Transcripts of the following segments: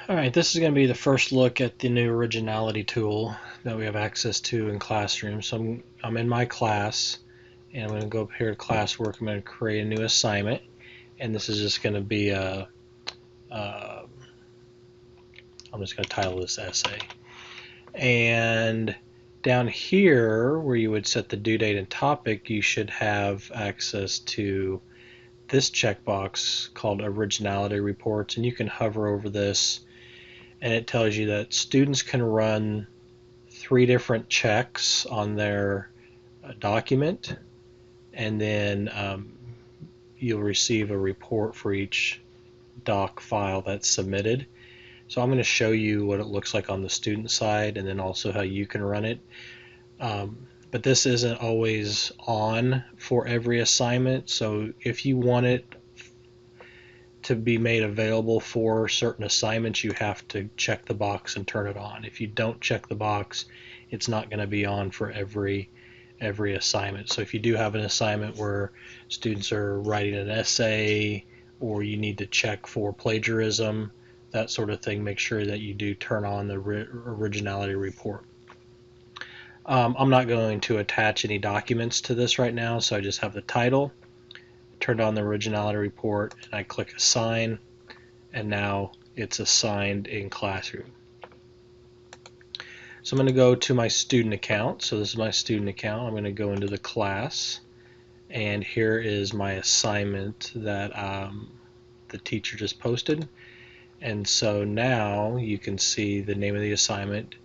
Alright, this is going to be the first look at the new Originality tool that we have access to in Classroom. So I'm in my class, and I'm going to go up here to classwork. I'm going to create a new assignment, and this is just going to be I'm just going to title this essay. And down here, where you would set the due date and topic, you should have access to this checkbox called Originality Reports, and you can hover over this, and it tells you that students can run 3 different checks on their document, and then you'll receive a report for each doc file that's submitted. So I'm going to show you what it looks like on the student side, and then also how you can run it. But this isn't always on for every assignment, so if you want it to be made available for certain assignments, you have to check the box and turn it on. If you don't check the box, it's not going to be on for every assignment. So if you do have an assignment where students are writing an essay, or you need to check for plagiarism, that sort of thing, make sure that you do turn on the Originality Report. I'm not going to attach any documents to this right now, so I just have the title, turned on the Originality Report, and I click Assign, and now it's assigned in Classroom. So I'm going to go to my student account. So this is my student account. I'm going to go into the class, and here is my assignment that the teacher just posted. And so now you can see the name of the assignment,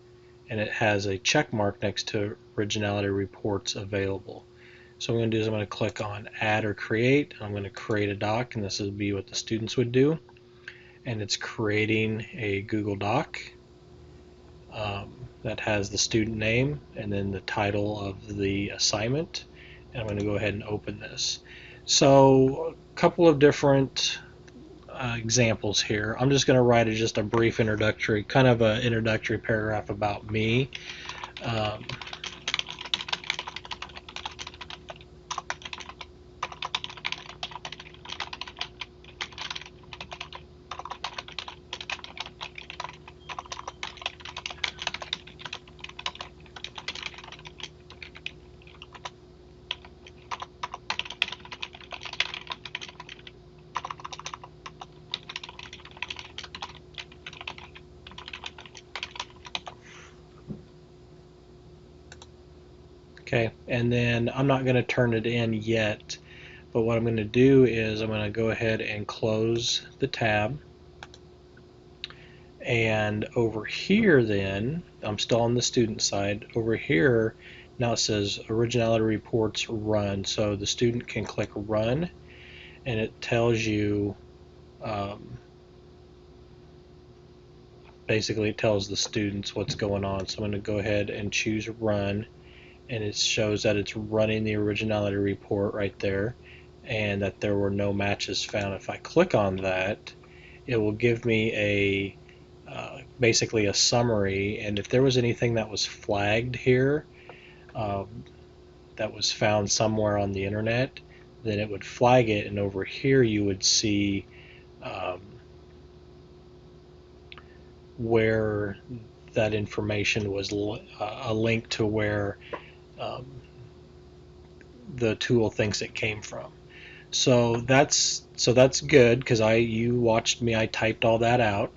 and it has a check mark next to Originality Reports available. So what I'm going to do is I'm going to click on Add or Create, and I'm going to create a doc, and this would be what the students would do. And it's creating a Google Doc that has the student name and then the title of the assignment. And I'm going to go ahead and open this. So a couple of different examples here. I'm just going to write just a brief introductory, kind of an introductory paragraph about me. Okay, and then I'm not going to turn it in yet, but what I'm going to do is I'm going to go ahead and close the tab. And over here then, I'm still on the student side. Over here, now it says Originality Reports Run. So the student can click Run, and it tells you, basically it tells the students what's going on. So I'm going to go ahead and choose Run, and it shows that it's running the Originality Report right there, and that there were no matches found. If I click on that, it will give me a basically a summary, and if there was anything that was flagged here that was found somewhere on the internet, then it would flag it, and over here you would see where that information was a link to where the tool thinks it came from. So that's good, because you watched me, I typed all that out.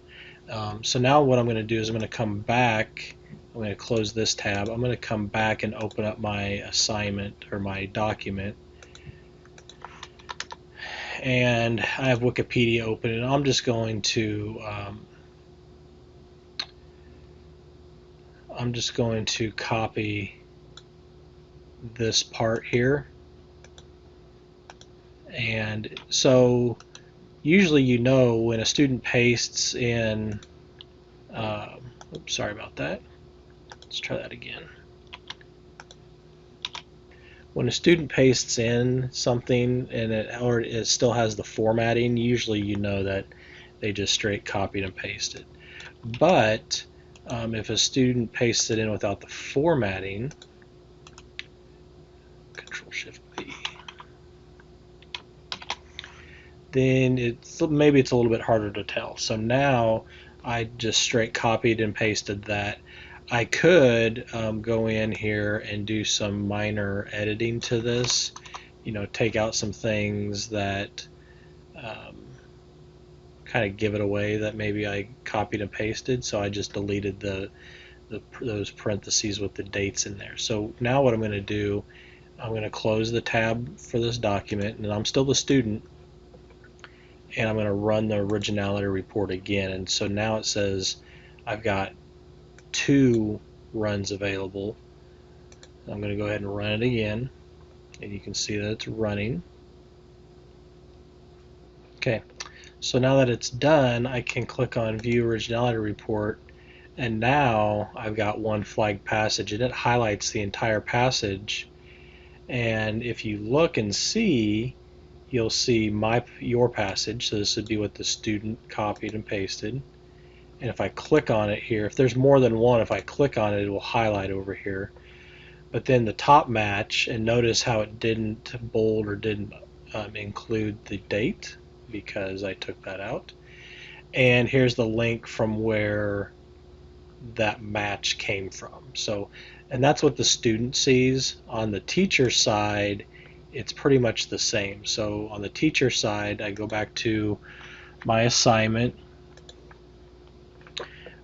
So now what I'm going to do is I'm going to come back. I'm going to close this tab. I'm going to come back and open up my assignment or my document, and I have Wikipedia open, and I'm just going to copy this part here. And so usually, when a student pastes in, oops, sorry about that. Let's try that again. When a student pastes in something and it still has the formatting, usually you know that they just straight copied and pasted. But if a student pastes it in without the formatting, Control-Shift-P, then maybe it's a little bit harder to tell. So now I just straight copied and pasted that. I could go in here and do some minor editing to this, take out some things that um, kind of give it away that maybe I copied and pasted. So I just deleted those parentheses with the dates in there. So now what I'm going to do, I'm going to close the tab for this document, and I'm still the student, and I'm going to run the Originality Report again. And so now it says I've got 2 runs available. I'm going to go ahead and run it again, and you can see that it's running. Okay, so now that it's done, I can click on View Originality Report, and now I've got one flagged passage, and it highlights the entire passage. And if you look and see, you'll see your passage. So this would be what the student copied and pasted. And if I click on it here, if there's more than one, if I click on it, it will highlight over here. But then the top match, and notice how it didn't bold or didn't include the date because I took that out. And here's the link from where that match came from. So, and that's what the student sees. On the teacher side, it's pretty much the same. So on the teacher side, I go back to my assignment,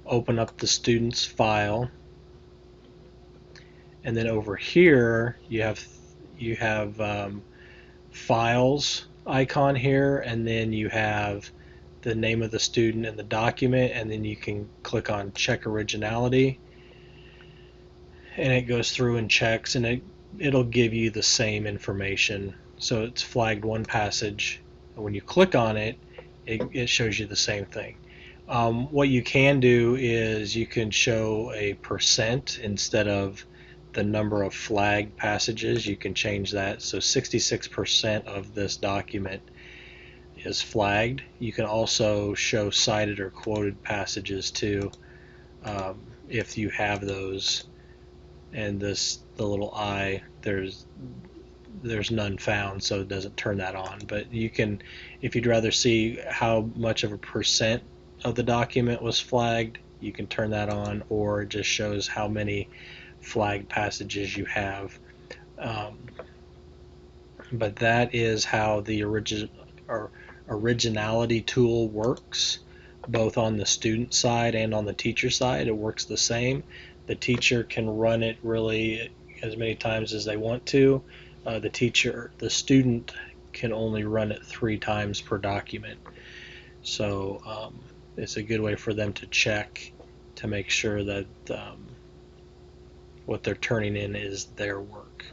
open up the student's file, and then over here you have files icon here, and then you have the name of the student and the document, and then you can click on check originality, and it goes through and checks, and it'll give you the same information. So it's flagged one passage, and when you click on it, it shows you the same thing. What you can do is you can show a percent instead of the number of flagged passages. You can change that. So 66% of this document is flagged. You can also show cited or quoted passages too, if you have those. And the little I, there's none found, so it doesn't turn that on. But you can, if you'd rather see how much of a percent of the document was flagged, you can turn that on, or it just shows how many flagged passages you have. But that is how the originality tool works, both on the student side and on the teacher side. It works the same. The teacher can run it really as many times as they want to. The student can only run it 3 times per document. So it's a good way for them to check to make sure that what they're turning in is their work.